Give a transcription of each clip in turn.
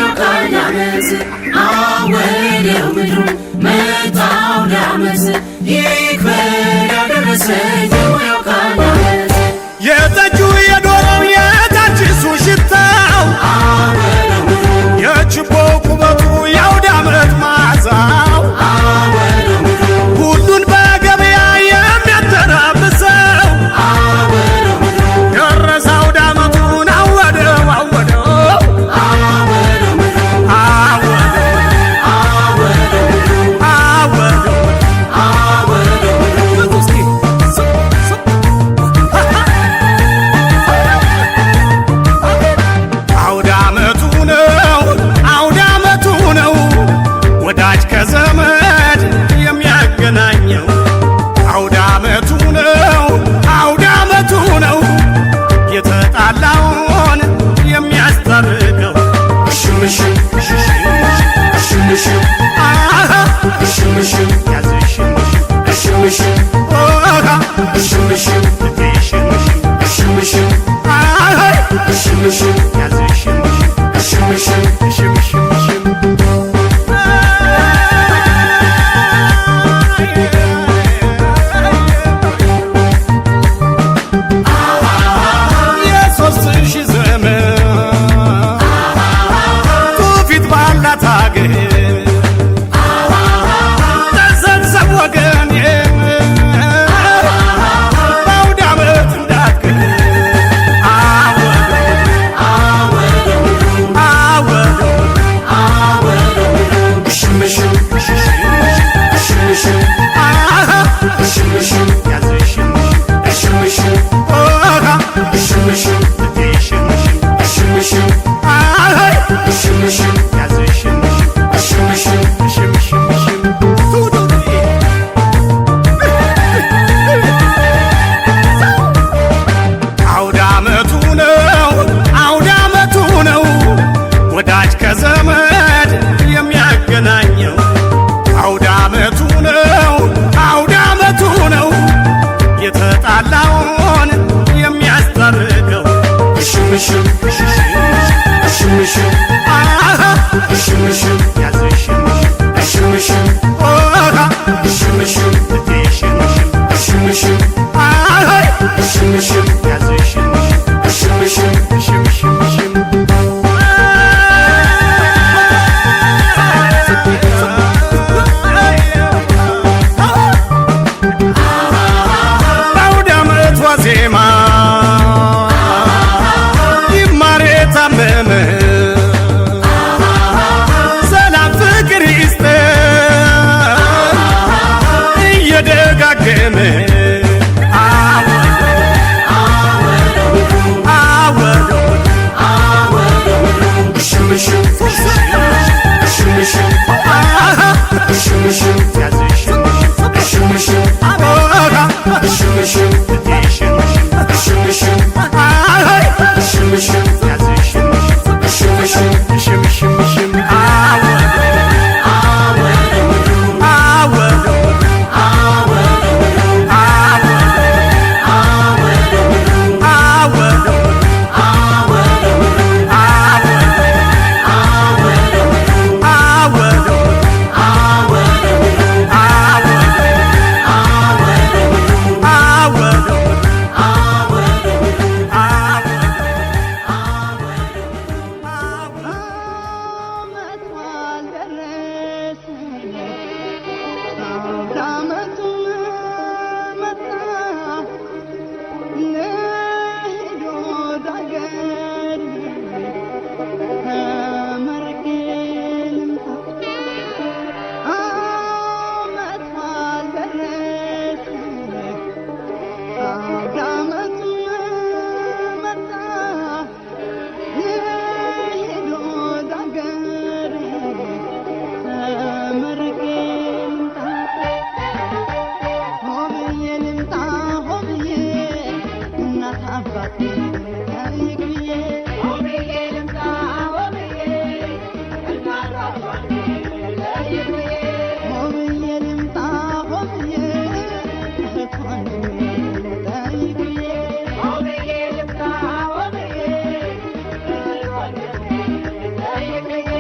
ያውቃል አወደው ምድሩ መጣው ዳመስ ይክበር ያደረሰኝ ያውቃል የጠጁ የዶሮው የታችሱ ሽታው አወደው ምድሩ የችቦ ቁበቱ የአውደ ዓመት መዓዛው አወደው ምድሩ ሁሉን በገበያ የሚያተራምሰው አወደው ምድሩ ደረሰ አውደ ዓመቱን አወደው አወደው አወደው ምድሩ አወደው አወደው ምድሩ አወደው አወደው ምድሩ እስኪ አውደ ዓመቱ ነው አውደ ዓመቱ ነው ወዳጅ ከዘመድ የሚያገናኘው አውደ ዓመቱ ነው አውደ ዓመቱ ነው የተጣላውን የሚያስታርቀው ሽምሽም ሽምሽም አሃ ሽምሽም ያዝሽም ሽምሽም ሽምሽም ሽምሽም አሃ ሽምሽም ያዝሽም ሽምሽም ሽምሽም የሦስት ሺህ ዘመን ትውፊት ባላት አገር ተሰብሰብ ወገኔ በአውደ ዓመት እንዳትቀር አወደው አወደው ምድሩ አወደው አወደው ምድሩ ሽምሽም ሽምሽም አሃ ሽምሽም ያዝሽም ሽምሽም አሃ ሽምሽም ሽምሽም አሃ ሽምሽም ያዝሽም ሽምሽም ሽምሽም አውደ ዓመቱ ነው አውደ ዓመቱ ነው ወዳጅ ከዘመድ የሚያገናኘው አውደ ዓመቱ ነው አውደ ዓመቱ ነው የተጣላውን የሚያስታርቀው ሽምሽም ሽምሽም አሃ ሽምሽም ያዝሽም ሽምሽም አሃ ሽምሽም ሽምሽም አሃ ሽምሽም ያዝሽም ሽምሽም ሽምሽም በአውደ ዓመት ዋዜማ ይማር የታመመ ሰላም ፍቅር ይስጠን እየደጋገመ አወደው ምድሩ አወደው አወደው ምድሩ ሽምሽም ሽምሽም አሃ ሽምሽም ያዝሽም ሽምሽም አሃ ሽምሽም ሽምሽም አሃ ሽምሽም ያዝሽም ሽምሽም ሽምሽም አወደው አወደው ምድሩ አወደው አወደው ምድሩ አወደው አወደው ምድሩ አወደው አወደው ምድሩ አወደው አወደው ምድሩ አወደው አወደው ምድሩ አወደው አወደው ምድሩ Thank you.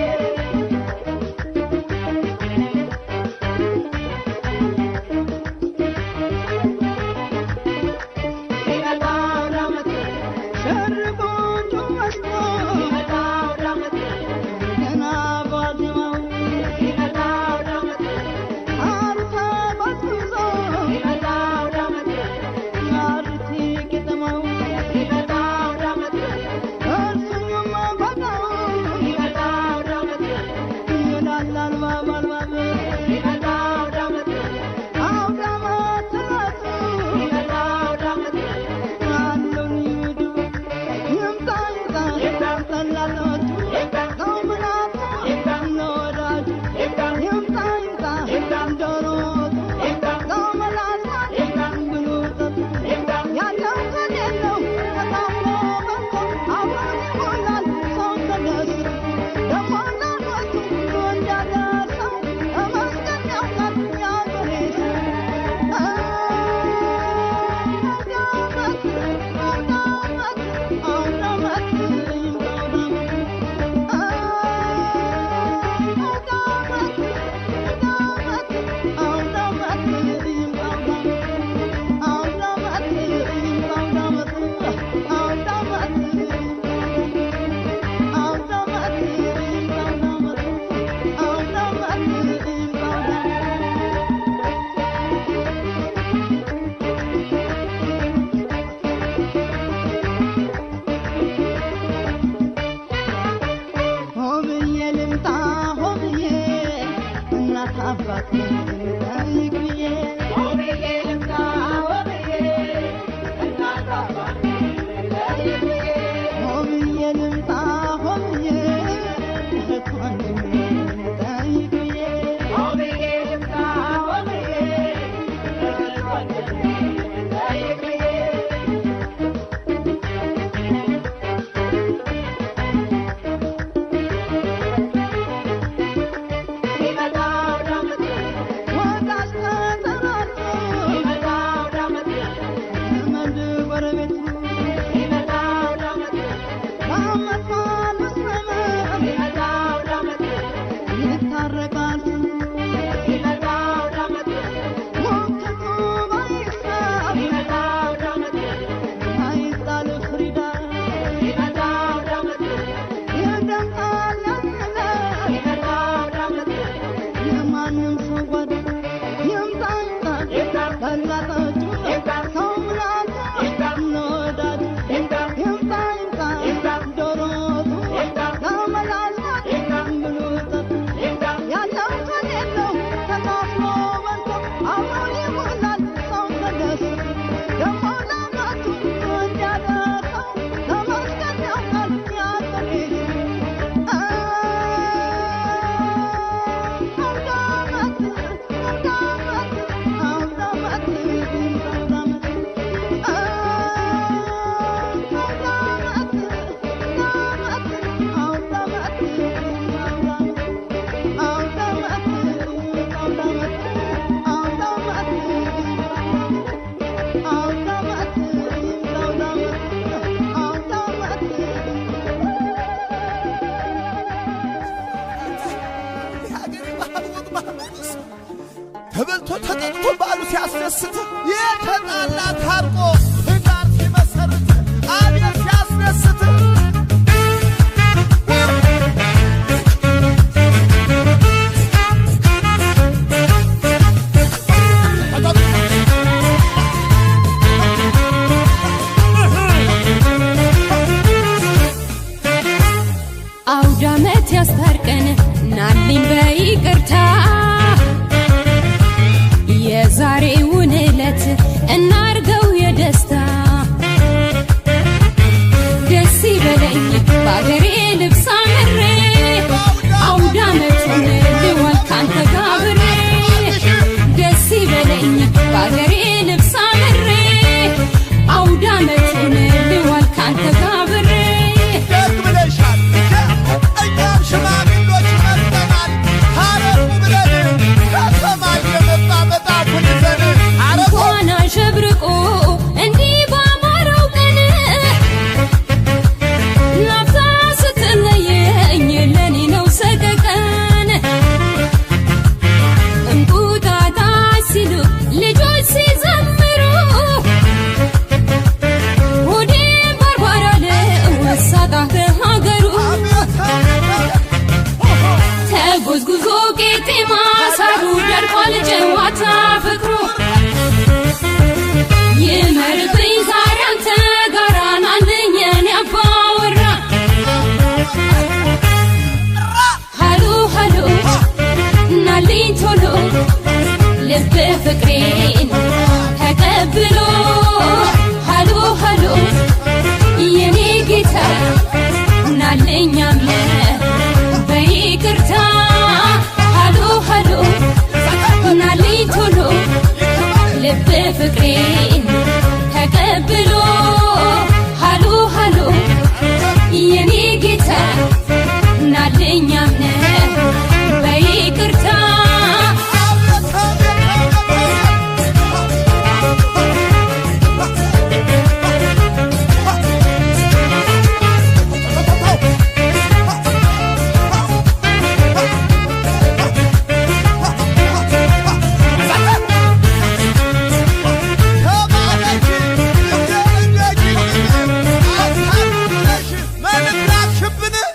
ሲያስደስት የተጣላ ታርቆ ትዳር ሲመሰርት አቤት ሲያስደስት አውደ ዓመት ያስታርቀን ናልኝ በይቅርታ የዛሬውን ዕለት እናርገው የደስታ ደስ ይበለኝ በአገሬ ልብስ አምሬ አውደ ዓመቱን ልዋል ካንተ ጋር አብሬ ደስ ይበለኝ በአገሬ ልብስ አምሬ አውደ ዓመቱን ልዋል ካንተ ጋር አብሬ ደግ ብለሻል እኛም ሽማግሎች መጥተናል ታረቁ ብለን ከሰማይ የመጣ መጣፉን ይዘን እንኳን አሸብርቆ እንዲህ ባማረው ቀን ላፍታ ስትለየኝ ለኔ ነው ሰቀቀን እንቁጣጣሽ ሲሉ ልጆች ሲዘምሩ ሆዴን ባርባር አለ ወሳጣ ከሀገሩ ተጎዝጉዞ ቄጤማ ሳሩ ደርቋል ጨዋታ ፍቅሩ ይመርብኝ ዛሬ አንተ ጋራ ናልኝ የኔ አባወራ ሃሎ ሃሎ ናልኝ ቶሎ ልብ ፍቅሬን ተቀብሎ ሃሎ ሃሎ የኔ ጌታ ናልኝ አምነህ በይቅርታ ሃሎ ሃሎ ናልኝ ቶሎ ልብ ፍቅሬን ተቀብሎ ሃሎ ሃሎ የኔ ጌታ ናልኝ አምነህ በይቅርታ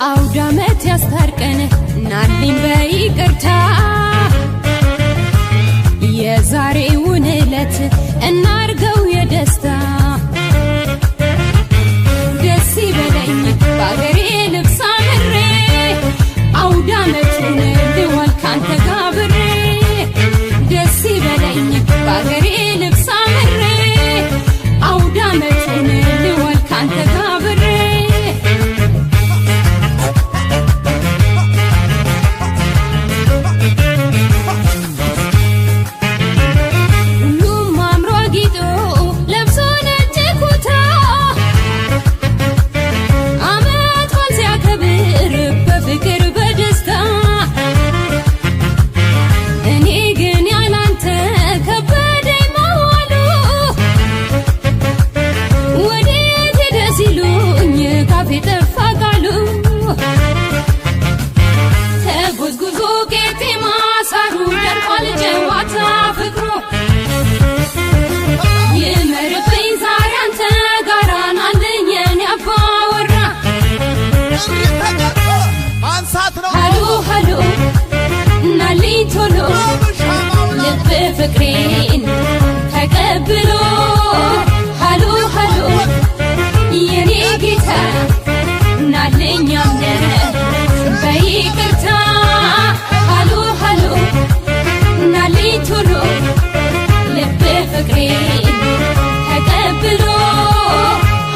አውደ ዓመት ያስታርቀን ናልኝ በይቅርታ የዛሬውን ዕለት እናርገው የደስታ ደስ ይበለኝ በአገሬ ልብስ አምሬ አውደ ዓመቱን ልዋል ካንተ ጋር አብሬ ደስ ይበለኝ በአገሬ ልብስ አምሬ አውደ ዓመቱን ልዋል ካንተ ጋር አብሬ ሁሉም አምሮ አጊጦ ለብሶ ነጭ ኩታ ዓመት በዓል ሲያከብር በፍቅር በደስታ እኔ ግን ያላንተ ከበደኝ መዋሉ ወዴት ሄደ ሲሉኝ ካፌ ጠፋ ቃሉ ተጎዝጉዞ ቄጤማ ሳሩ ደርቋል ጨዋታ ፍቅሩ ይመርብኝ ዛሬ አንተ ጋራ ናልኝ የኔ አባወራ ማንሳት ነው ሃሎ ሃሎ ናልኝ ቶሎ ልብ ፍቅሬን ተቀብሎ ሃሎ ሃሎ የኔ ጌታ ናልኝ አምነህ በይቅርታ ሃሎ ሃሎ ናልኝ ቶሎ ልብ ፍቅሬን ተቀብሎ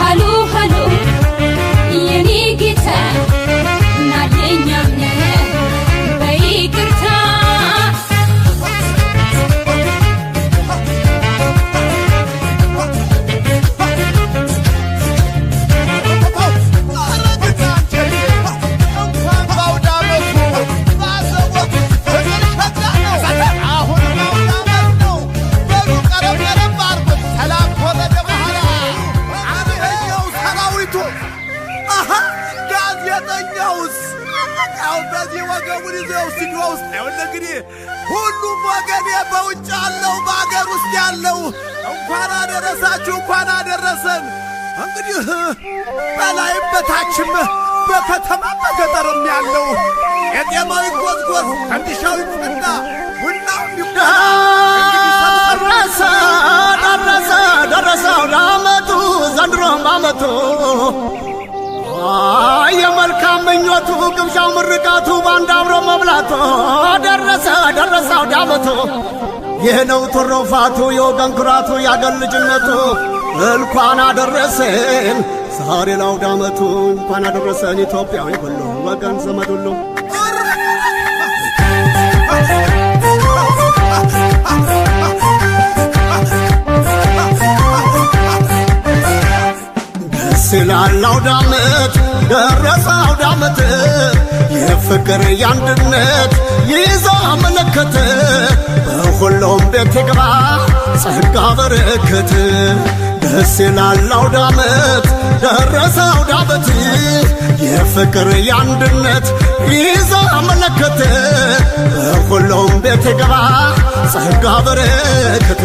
ሃሎ ሃሎ የኔ ጌታ ናልኝ አምነህ በይቅርታ አሁን በዚህ ወገቡን ይዘው ስቱዲዮ ውስጥ ይኸውልህ እንግዲህ ሁሉም ወገኔ በውጭ ያለው በአገር ውስጥ ያለው እንኳን አደረሳችሁ እንኳን አደረሰን። እንግዲህ በላይም በታችም በከተማም በገጠርም ያለው የጤማዊ ጎዝጎዝ እንዲሻው ይፍና ቡናው ደረሰው ለዓመቱ ዘንድሮም በዓመቱ የመልካም ምኞቱ ግብዣው ምርቃቱ ባንድ አብሮ መብላቱ ደረሰው ዳመቱ ይህ ነው ትሩፋቱ የወገን ኩራቱ ያገር ልጅነቱ እንኳን አደረሰን ዛሬ ለአውደ ዓመቱ እንኳን አደረሰን ኢትዮጵያዊ ሁሉ ወገን ዘመድ ሁሉ ስላል አውደ ዓመት ደረሰ አውደ ዓመት የፍቅር የአንድነት ይዞ መለከት በሁሉም ቤት ይግባ ጸጋ በረከት ደስ ይላል አውደ ዓመት ደረሰ አውደ ዓመት የፍቅር የአንድነት ይዞ መለከት በሁሉም ቤት ይግባ ጸጋ በረከት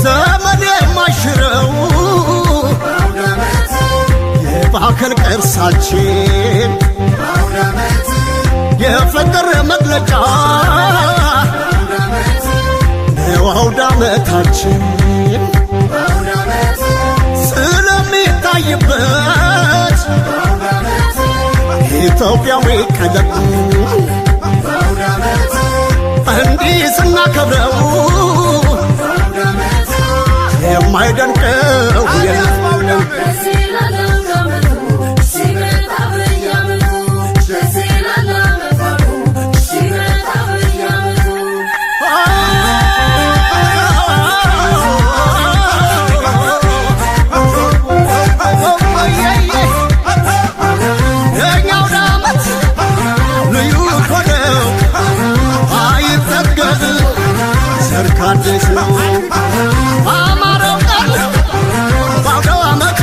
ዘመን የማይሽረው የባህል ቅርሳችን የፍቅር መግለጫ ነው አውደ ዓመታችን ስለሚታይበት ኢትዮጵያዊ ቀለም እንዲህ ስናከብረው የማይደንቀው የለም አዲስ ነው አማረው ቀን ባውደ ዓመቱ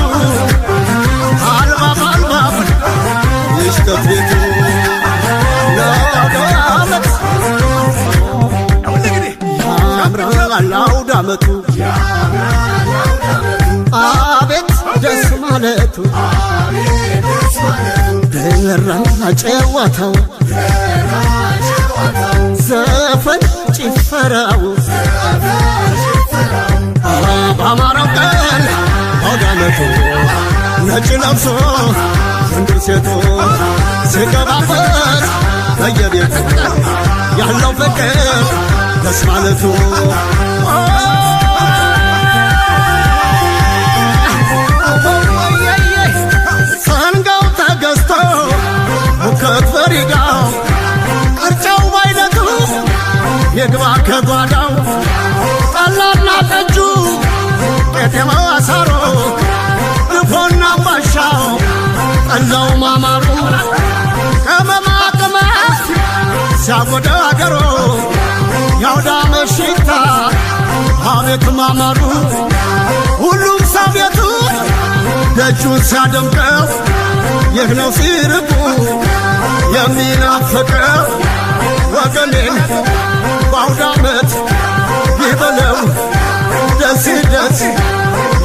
አልባብ ይሽከት ቤቱ ለአውደ ዓመት ያምራል አውደ ዓመቱ አቤት ደስ ማለቱ ደራ ጨዋታው ዘፈን ጭፈራው በአማራው ቀን አውደ ዓመቱ ነጭ ለብሶ ወንድም ሴቱ ሲገባበት በየቤቱ ያለው ፍቅር ደስ ማለቱ ሰንጋው ተገዝቶ ሙከት ፈሪዳው ቅርጫው ባይነቱ የግባ ከጓዳው ጠላና ጠጁ ቄጤማው አሳሮ ድፎና ባሻው ጠላው ማማሩ ቅመማ ቅመም ሲያጎዳ አገሮ ያውደ ዓመት ሽታ አቤት ማማሩ ሁሉም ሰው ቤቱ ደጁን ሲያደምቀው ይህ ነው ሲርቁ የሚናፍቀው ወገኔን በአውደ ዓመት ይበለው ደስ ደስ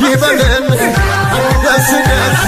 ይበለን ደስ ደስ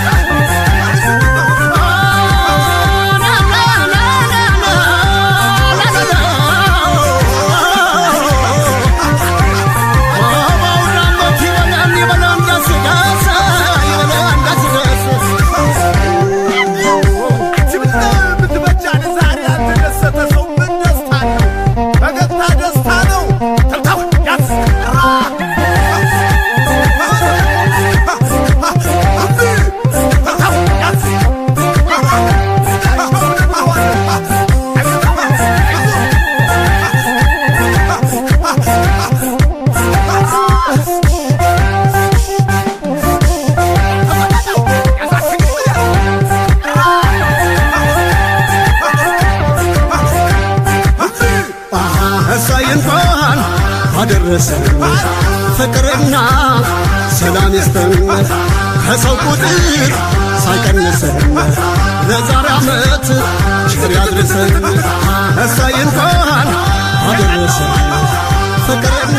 አደረሰን ፍቅርና ሰላም ይስጠን ከሰው ቁጥር ሳይቀንሰን ለዛሬ ዓመት ቸር ያድርሰን እሰይ እንኳን አደረሰን ፍቅርና